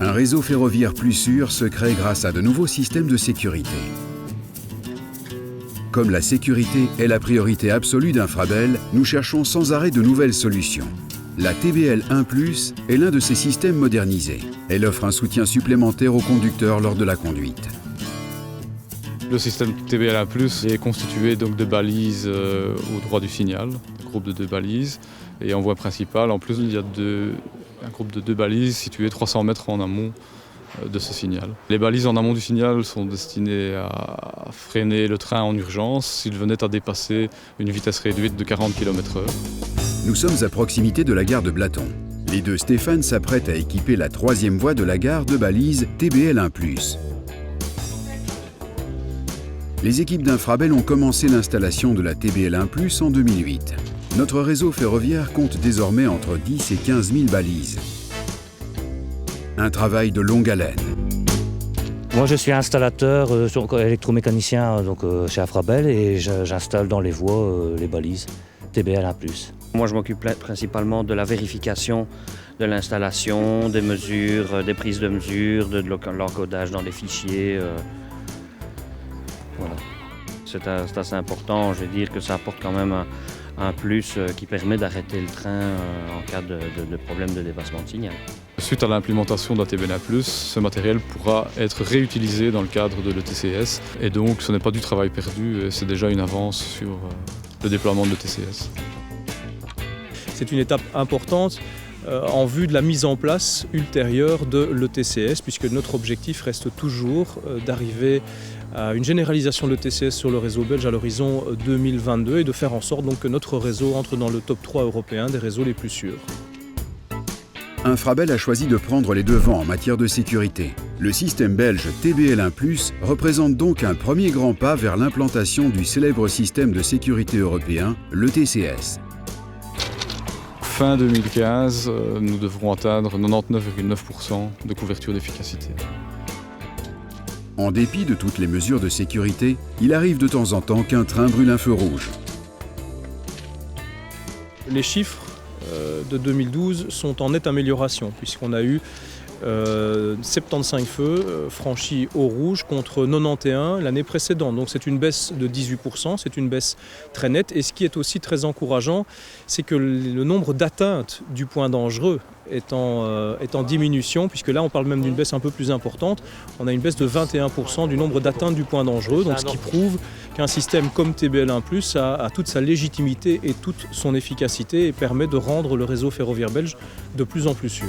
Un réseau ferroviaire plus sûr se crée grâce à de nouveaux systèmes de sécurité. Comme la sécurité est la priorité absolue d'Infrabel, nous cherchons sans arrêt de nouvelles solutions. La TBL 1+, est l'un de ces systèmes modernisés. Elle offre un soutien supplémentaire aux conducteurs lors de la conduite. Le système TBL 1+ est constitué donc de balises au droit du signal, un groupe de 2 balises. Et en voie principale, en plus, il y a un groupe de 2 balises situées 300 mètres en amont de ce signal. Les balises en amont du signal sont destinées à freiner le train en urgence s'il venait à dépasser une vitesse réduite de 40 km/h. Nous sommes à proximité de la gare de Blaton. Les deux Stéphane s'apprêtent à équiper la 3e voie de la gare de balises TBL 1+. Les équipes d'Infrabel ont commencé l'installation de la TBL 1+ en 2008. Notre réseau ferroviaire compte désormais entre 10 et 15 000 balises. Un travail de longue haleine. Moi je suis installateur électromécanicien chez Infrabel et j'installe dans les voies les balises TBL 1+. Moi je m'occupe principalement de la vérification de l'installation, des mesures, des prises de mesures, de l'encodage dans les fichiers. Voilà. C'est assez important, je veux dire que ça apporte quand même un plus qui permet d'arrêter le train en cas de problème de dépassement de signal. Suite à l'implémentation de la TBL 1+, ce matériel pourra être réutilisé dans le cadre de l'ETCS et donc ce n'est pas du travail perdu, c'est déjà une avance sur le déploiement de l'ETCS. C'est une étape importante en vue de la mise en place ultérieure de l'ETCS, puisque notre objectif reste toujours d'arriver à une généralisation de l'ETCS sur le réseau belge à l'horizon 2022 et de faire en sorte donc, que notre réseau entre dans le top 3 européen des réseaux les plus sûrs. Infrabel a choisi de prendre les devants en matière de sécurité. Le système belge TBL 1+ représente donc un premier grand pas vers l'implantation du célèbre système de sécurité européen, l'ETCS. Fin 2015, nous devrons atteindre 99,9% de couverture d'efficacité. En dépit de toutes les mesures de sécurité, il arrive de temps en temps qu'un train brûle un feu rouge. Les chiffres de 2012 sont en nette amélioration, puisqu'on a eu 75 feux franchis au rouge contre 91 l'année précédente. Donc c'est une baisse de 18%, c'est une baisse très nette. Et ce qui est aussi très encourageant, c'est que le nombre d'atteintes du point dangereux est en diminution, puisque là on parle même d'une baisse un peu plus importante. On a une baisse de 21% du nombre d'atteintes du point dangereux, donc ce qui prouve qu'un système comme TBL 1+ a toute sa légitimité et toute son efficacité et permet de rendre le réseau ferroviaire belge de plus en plus sûr.